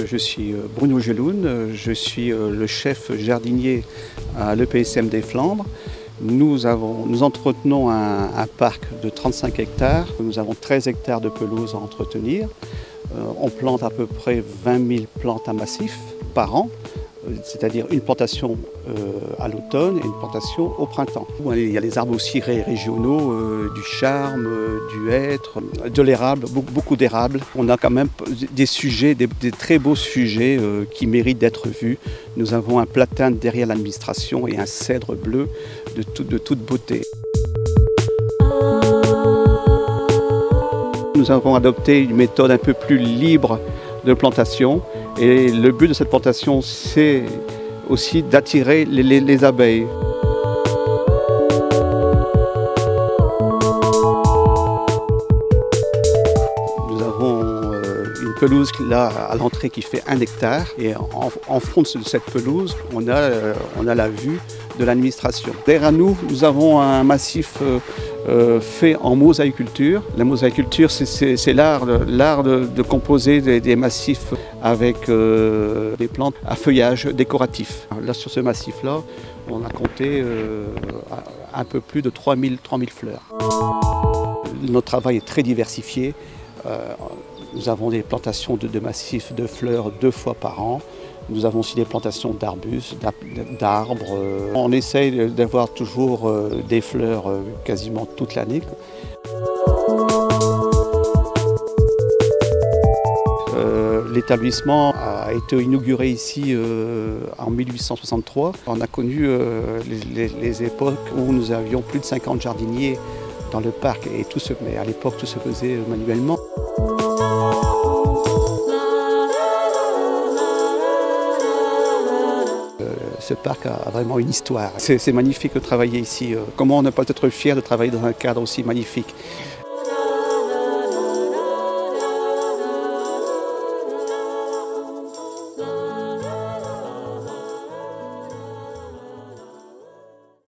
Je suis Bruno Geloun, je suis le chef jardinier à l'EPSM des Flandres. Nous entretenons un parc de 35 hectares. Nous avons 13 hectares de pelouse à entretenir. On plante à peu près 20 000 plantes à massif par an, c'est-à-dire une plantation à l'automne et une plantation au printemps. Il y a les arbres aussi régionaux, du charme, du hêtre, de l'érable, beaucoup d'érables. On a quand même des sujets, des très beaux sujets qui méritent d'être vus. Nous avons un platane derrière l'administration et un cèdre bleu de toute beauté. Nous avons adopté une méthode un peu plus libre de plantation et le but de cette plantation, c'est aussi d'attirer les abeilles. Nous avons une pelouse là à l'entrée qui fait 1 hectare et en fond de cette pelouse, on a la vue de l'administration. Derrière nous, nous avons un massif fait en mosaïculture. La mosaïculture, c'est l'art de composer des massifs avec des plantes à feuillage décoratif. Là, sur ce massif-là, on a compté un peu plus de 3000 fleurs. Notre travail est très diversifié. Nous avons des plantations de massifs de fleurs 2 fois par an. Nous avons aussi des plantations d'arbustes, d'arbres. On essaye d'avoir toujours des fleurs quasiment toute l'année. L'établissement a été inauguré ici en 1863. On a connu les époques où nous avions plus de 50 jardiniers dans le parc, mais à l'époque tout se faisait manuellement. Ce parc a vraiment une histoire. C'est magnifique de travailler ici. Comment ne pas être fier de travailler dans un cadre aussi magnifique?